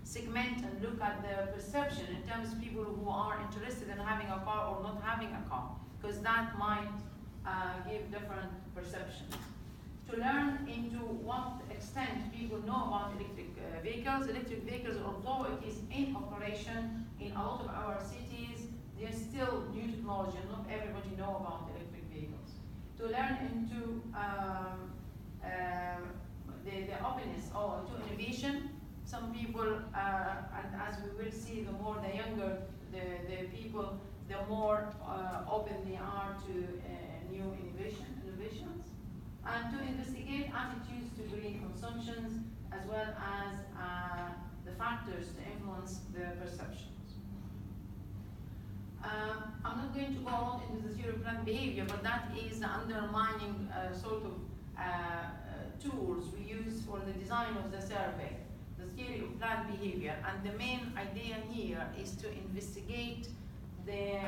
segment and look at the perception in terms of people who are interested in having a car or not having a car, because that might give different perceptions. To learn into what extent people know about electric vehicles. Electric vehicles, although it is in operation in a lot of our cities, they're still new technology and not everybody know about electric vehicles. To learn into the openness to innovation. Some people, and as we will see, the more the younger the people, the more open they are to new innovations. And to investigate attitudes to green consumptions, as well as the factors to influence the perceptions. I'm not going to go on into the theory of planned behavior, but that is the undermining sort of tools we use for the design of the survey, the theory of planned behavior. And the main idea here is to investigate the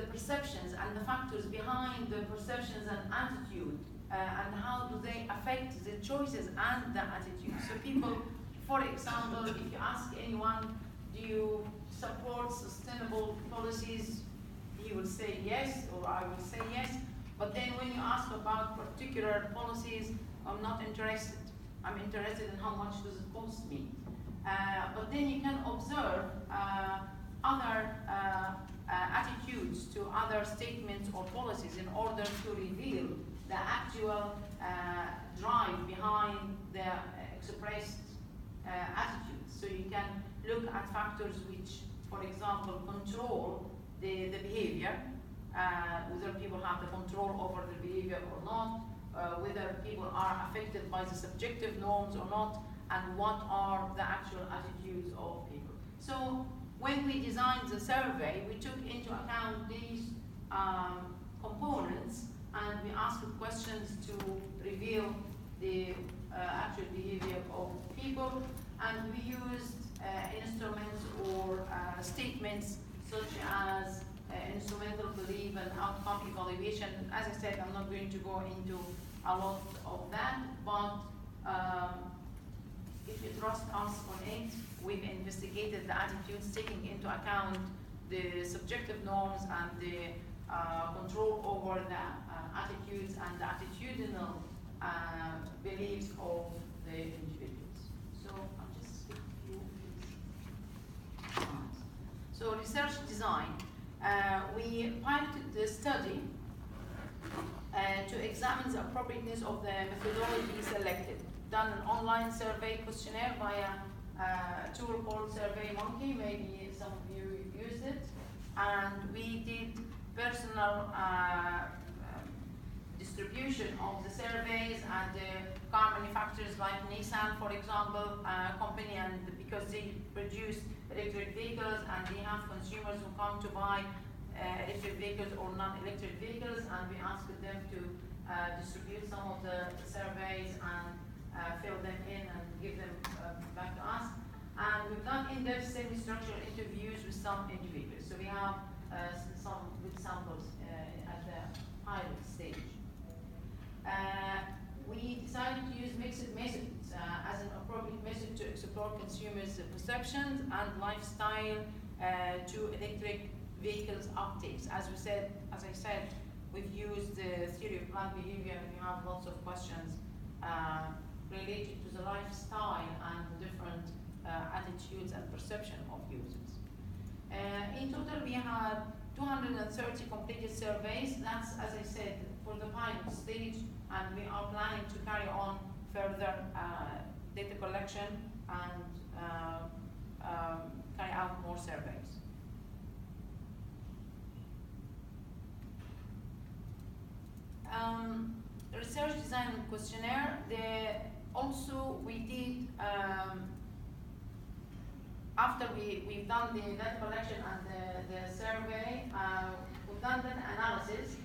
perceptions and the factors behind the perceptions and attitude, and how do they affect the choices and the attitude. So people, for example, if you ask anyone, do you support sustainable policies, he will say yes, or I will say yes. But then when you ask about particular policies, I'm not interested. I'm interested in how much does it cost me. But then you can observe other attitudes to other statements or policies in order to reveal the actual drive behind the expressed attitudes. So you can look at factors which, for example, control the behavior, whether people have the control over the behavior or not, whether people are affected by the subjective norms or not, and what are the actual attitudes of people. So when we designed the survey, we took into account these components, and we asked questions to reveal the actual behavior of people, and we used instruments or statements such as instrumental belief and outcome evaluation. As I said, I'm not going to go into a lot of that, but if you trust us on it, we've investigated the attitudes, taking into account the subjective norms and the control over the attitudes and the attitudinal beliefs of the individuals. So I'll just skip a few slides. So research design. We piloted the study to examine the appropriateness of the methodology selected. Done an online survey questionnaire via a tool called SurveyMonkey. Maybe some of you used it. And we did personal distribution of the surveys, and car manufacturers like Nissan, for example, company, and because they produce electric vehicles and they have consumers who come to buy electric vehicles or non-electric vehicles, and we asked them to distribute some of the surveys and fill them in and give them back to us. And we've done in-depth semi-structural interviews with some individuals. So we have some good samples at the pilot stage. We decided to use mixed methods as an appropriate method to explore consumers' perceptions and lifestyle to electric vehicles uptakes. As I said, we've used the theory of planned behavior, and we have lots of questions related to the lifestyle and the different attitudes and perception of users. In total, we had 230 completed surveys. That's, as I said, for the pilot stage, and we are planning to carry on further data collection and carry out more surveys. Research design and questionnaire. Also, we did, after we've done the data collection and the survey, we've done data analysis,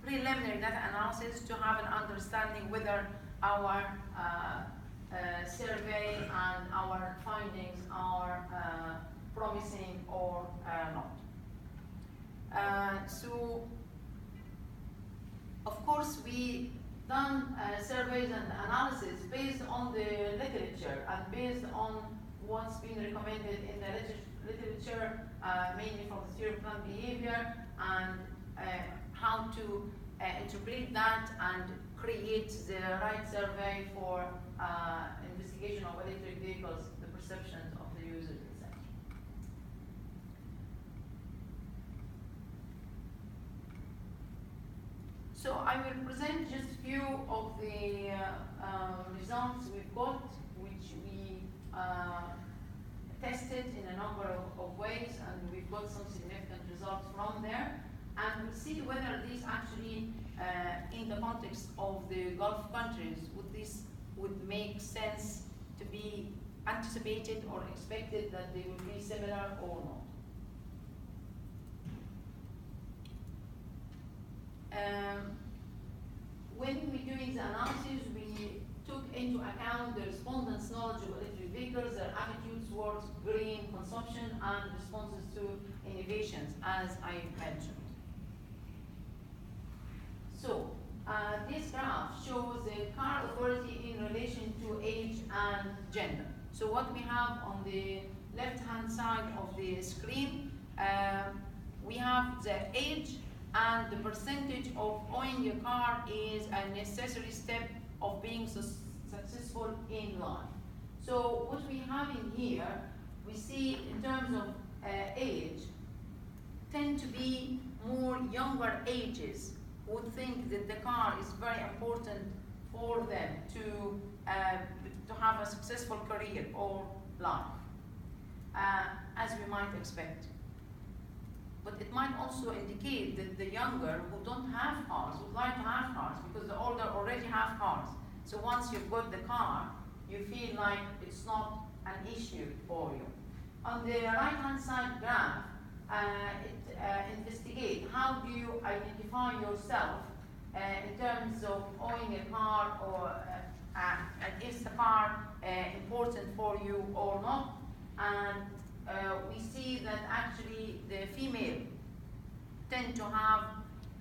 preliminary data analysis, to have an understanding whether our survey and our findings are promising or not. So, of course, we done surveys and analysis based on the literature literature and based on what's been recommended in the literature, mainly from the theory of planned behavior, and how to interpret that and create the right survey for investigation of electric vehicles, the perceptions of the users, etc. So I will present just a few of the results we've got, which we tested in a number of ways, and we've got some significant results from there. And we'll see whether these actually, in the context of the Gulf countries, would make sense to be anticipated or expected that they will be similar or not. When we're doing the analysis, we took into account the respondents' knowledge of electric vehicles, their attitudes towards green consumption, and responses to innovations, as I mentioned. So, this graph shows the car authority in relation to age and gender. So what we have on the left-hand side of the screen, we have the age, and the percentage of owning a car is a necessary step of being successful in life. So what we have in here, we see in terms of age, tend to be more younger ages would think that the car is very important for them to have a successful career or life, as we might expect. But it might also indicate that the younger who don't have cars would like to have cars because the older already have cars. So once you've got the car, you feel like it's not an issue for you. On the right-hand side graph, it investigates how do you identify yourself in terms of owning a car, or is the car important for you or not. And we see that actually the female tend to have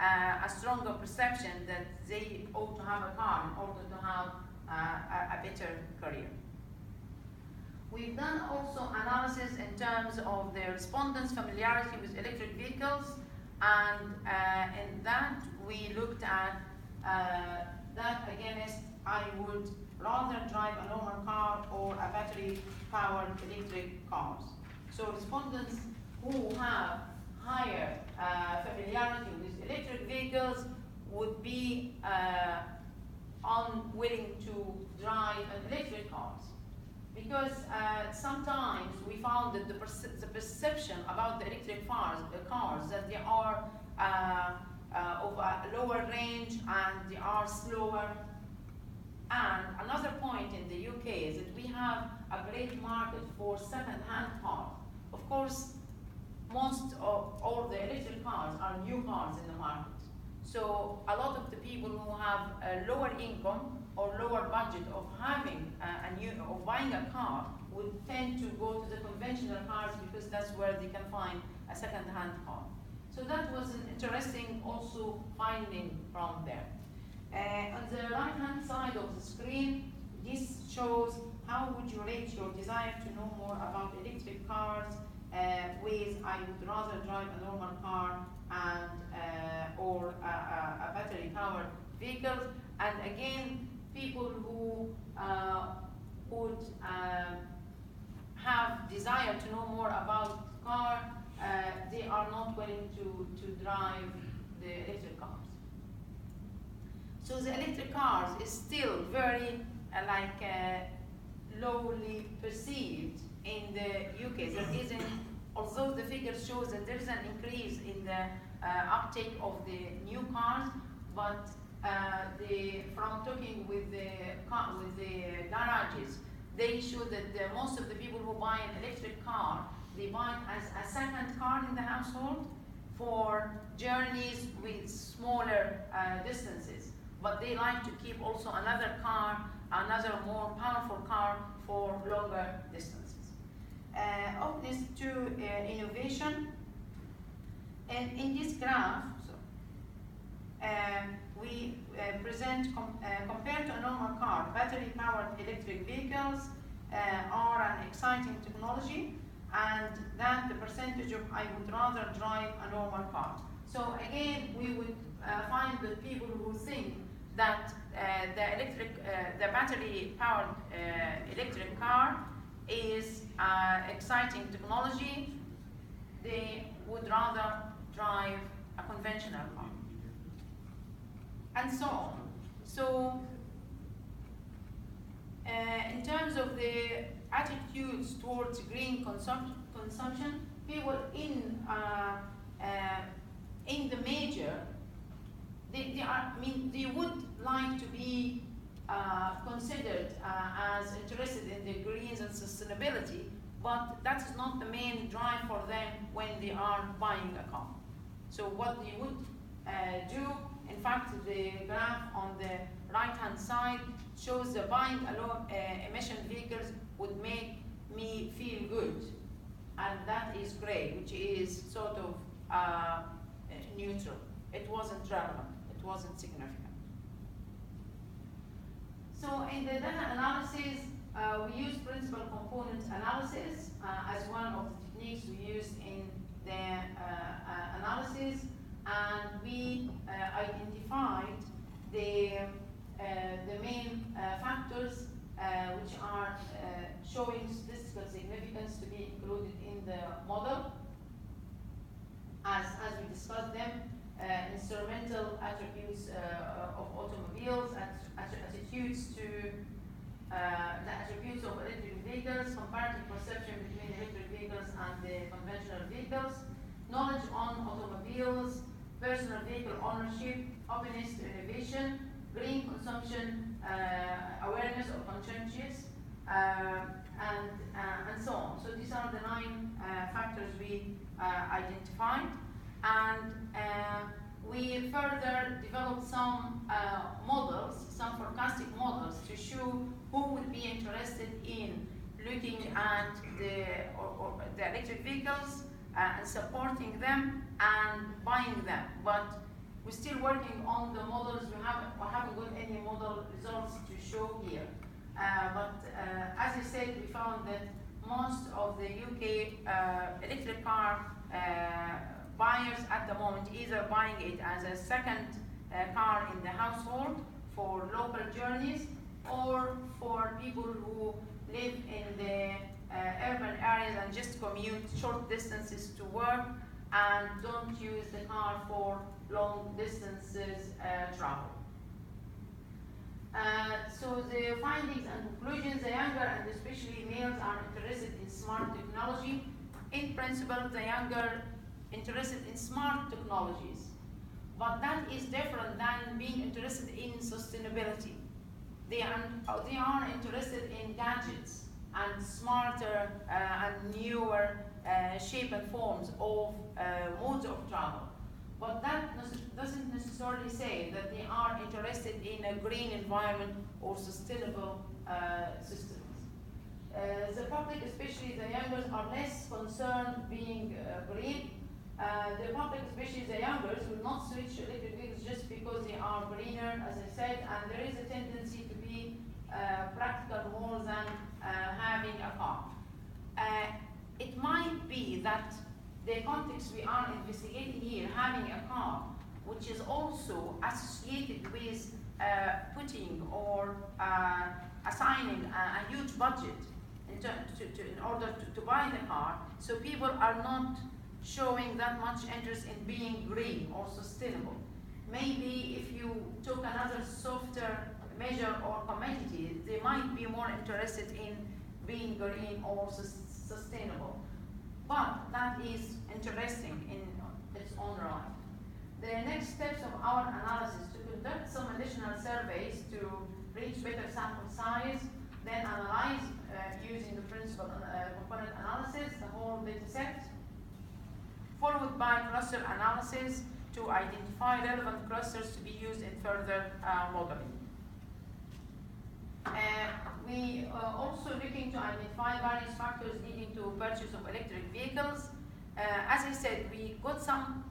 a stronger perception that they ought to have a car in order to have a better career. We've done also analysis in terms of the respondents' familiarity with electric vehicles, and in that we looked at that against I would rather drive a normal car or a battery-powered electric cars. So respondents who have higher familiarity with electric vehicles would be unwilling to drive an electric cars. Because sometimes we found that the perception about the electric cars that they are of a lower range and they are slower. And another point in the UK is that we have a great market for second-hand cars. Of course, most of all the electric cars are new cars in the market. So a lot of the people who have a lower income or lower budget of having of buying a car would tend to go to the conventional cars because that's where they can find a second-hand car. So that was an interesting also finding from there. On the right-hand side of the screen, this shows how would you rate your desire to know more about electric cars, ways I would rather drive a normal car and or a battery-powered vehicle. And again, people who would have desire to know more about car, they are not willing to drive the electric cars. So the electric cars is still very lowly perceived in the UK. There isn't, although the figure shows that there is an increase in the uptake of the new cars, but from talking with the garages, they show that most of the people who buy an electric car, they buy it as a second car in the household for journeys with smaller distances. But they like to keep also another car, another more powerful car for longer distances. Openness to innovation. And in this graph, we present compared to a normal car, battery-powered electric vehicles, are an exciting technology, and that the percentage of I would rather drive a normal car. So again, we would find that people who think that the battery-powered electric car is exciting technology, they would rather drive a conventional car, and so on. So, in terms of the attitudes towards green consumption, people in the major, they would like to be considered as interested in the greens and sustainability, but that is not the main drive for them when they are buying a car. So what they would do, in fact, the graph on the right-hand side shows the buying a low emission vehicles would make me feel good, and that is great, which is sort of neutral. It wasn't relevant, it wasn't significant. So in the data analysis, we use principal component analysis as one of the techniques we used in the analysis, and we identified the main factors which are showing statistical significance to be included in the model. As we discussed them, instrumental attributes of automobiles, attitudes to the attributes of electric vehicles, comparative perception between electric vehicles and the conventional vehicles, knowledge on automobiles, personal vehicle ownership, openness to innovation, green consumption, awareness or conscientious, and so on. So these are the 9 factors we identified, and we further developed some models, some forecasting models to show who would be interested in looking at the electric vehicles and supporting them and buying them. But we're still working on the models. We haven't got any model results to show here. But as I said, we found that most of the UK electric car buyers at the moment either buying it as a second car in the household for local journeys, or for people who live in the urban areas and just commute short distances to work and don't use the car for long distances travel. So the findings and conclusions: the younger and especially males are interested in smart technology. In principle, the younger interested in smart technologies, but that is different than being interested in sustainability. They are interested in gadgets and smarter and newer shape and forms of modes of travel. But that doesn't necessarily say that they are interested in a green environment or sustainable systems. The public, especially the youngers, are less concerned being green. The public, especially the youngers, will not switch to electric vehicles just because they are greener, as I said, and there is a tendency to be practical more than having a car. It might be that the context we are investigating here, having a car, which is also associated with putting or assigning a huge budget in order to buy the car, so people are not showing that much interest in being green or sustainable. Maybe if you took another softer measure or commodity, they might be more interested in being green or sustainable. But that is interesting in its own right. The next steps of our analysis: to conduct some additional surveys to reach better sample size, then analyze using the principal component analysis the whole data set, followed by cluster analysis to identify relevant clusters to be used in further modeling. We are also looking to identify various factors leading to purchase of electric vehicles. As I said, we got some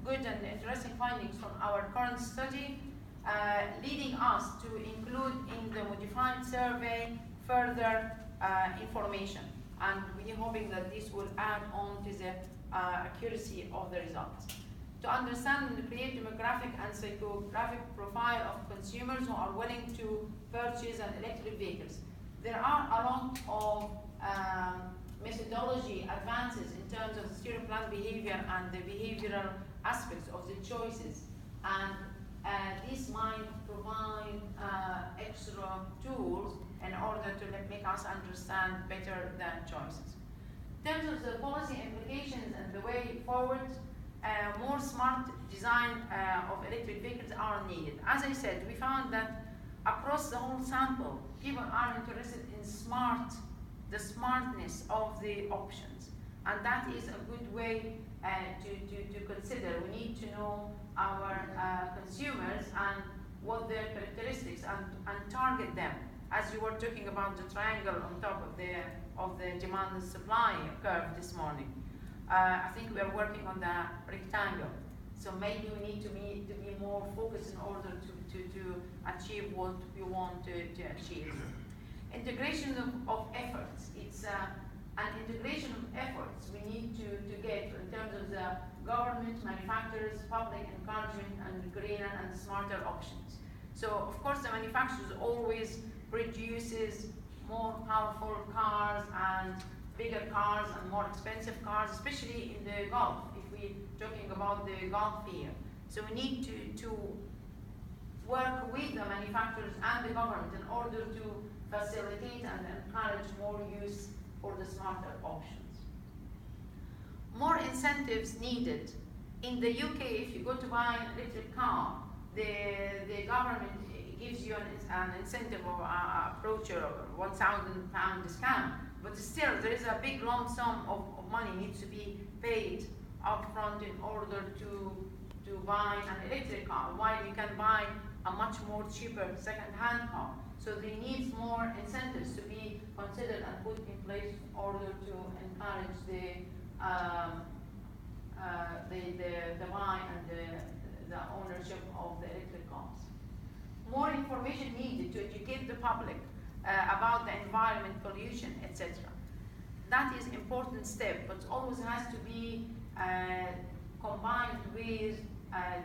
good and interesting findings from our current study, leading us to include in the modified survey further information. And we're hoping that this will add on to the accuracy of the results. To understand and create demographic and psychographic profile of consumers who are willing to purchase an electric vehicles. There are a lot of methodology advances in terms of steering plan behavior and the behavioral aspects of the choices. And this might provide extra tools in order to make us understand better the choices. In terms of the policy implications and the way forward, more smart design of electric vehicles are needed. As I said, we found that across the whole sample, people are interested in the smartness of the options. And that is a good way to consider. We need to know our consumers and what their characteristics and target them. As you were talking about the triangle on top of the demand and supply curve this morning. I think we are working on the rectangle. So maybe we need to be more focused in order to achieve what we want to achieve. Integration of efforts. It's an integration of efforts we need to get in terms of the government, manufacturers, public encouragement, and greener and smarter options. So of course the manufacturers always produces more powerful cars and bigger cars and more expensive cars, especially in the Gulf, if we're talking about the Gulf here. So we need to work with the manufacturers and the government in order to facilitate and encourage more use for the smarter options. More incentives needed. In the UK, if you go to buy an electric car, the government gives you an incentive or approach or £1,000 discount, but still there is a big lump sum of money needs to be paid upfront in order to buy an electric car, while you can buy a much more cheaper second-hand car. So there needs more incentives to be considered and put in place in order to encourage the buy and the ownership of the electric cars. More information needed to educate the public about the environment, pollution, etc. That is an important step, but always has to be combined with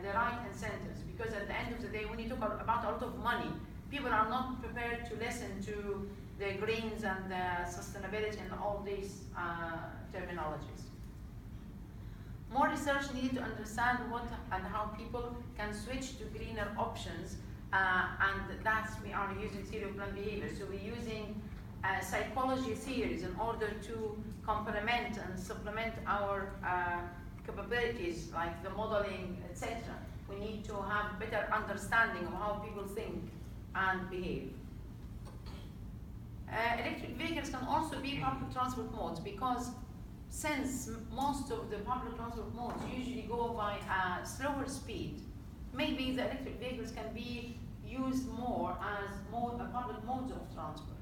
the right incentives, because at the end of the day, when you talk about a lot of money, people are not prepared to listen to the greens and the sustainability and all these terminologies. More research needed to understand what and how people can switch to greener options, and that's we are using serial plan behavior. So we're using psychology theories in order to complement and supplement our capabilities like the modeling, etc. We need to have better understanding of how people think and behave. Electric vehicles can also be public transport modes, because since most of the public transport modes usually go by a slower speed, maybe the electric vehicles can be used more as public modes of transport.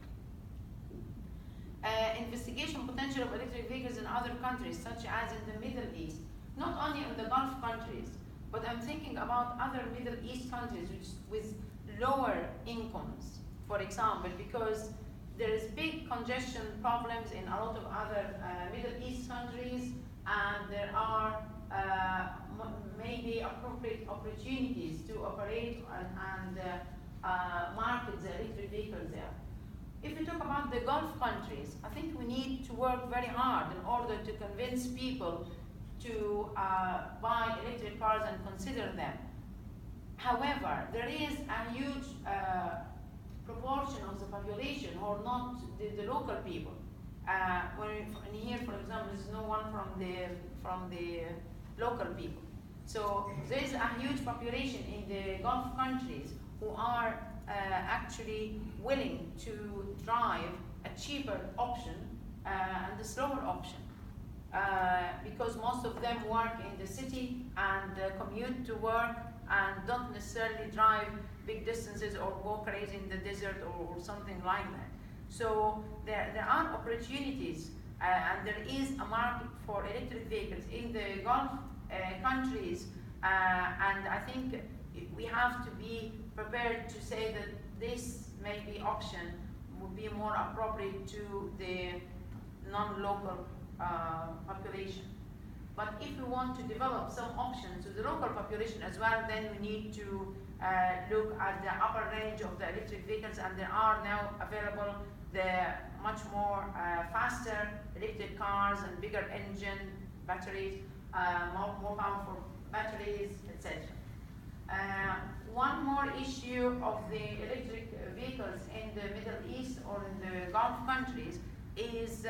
Investigation potential of electric vehicles in other countries, such as in the Middle East, not only in the Gulf countries, but I'm thinking about other Middle East countries with lower incomes, for example, because there is big congestion problems in a lot of other Middle East countries, and there are maybe appropriate opportunities to operate and market the electric vehicles there. If we talk about the Gulf countries, I think we need to work very hard in order to convince people to buy electric cars and consider them. However, there is a huge proportion of the population who are not the local people. In here, for example, there's no one from the local people. So there is a huge population in the Gulf countries who are actually willing to drive a cheaper option and a slower option. Because most of them work in the city and commute to work and don't necessarily drive big distances or go crazy in the desert or something like that. So there are opportunities and there is a market for electric vehicles in the Gulf countries, and I think we have to be prepared to say that this may be option would be more appropriate to the non-local population. But if we want to develop some options to the local population as well, then we need to look at the upper range of the electric vehicles, and there are now available the much more faster electric cars and bigger engine batteries, more powerful batteries, etc. One more issue of the electric vehicles in the Middle East or in the Gulf countries is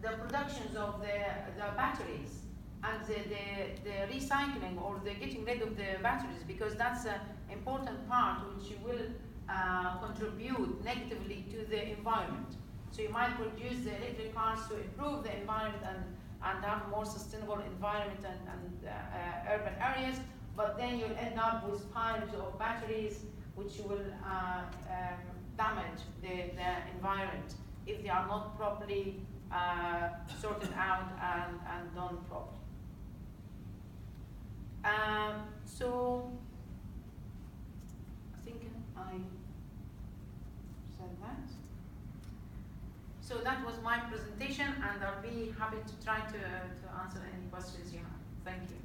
the productions of the batteries and the recycling or the getting rid of the batteries, because that's an important part which will contribute negatively to the environment. So you might produce the electric cars to improve the environment and have a more sustainable environment and urban areas, but then you'll end up with piles of batteries which will damage the environment if they are not properly sorted out and done properly. So I think I said that. So that was my presentation, and I'll be happy to try to answer any questions you have. Thank you.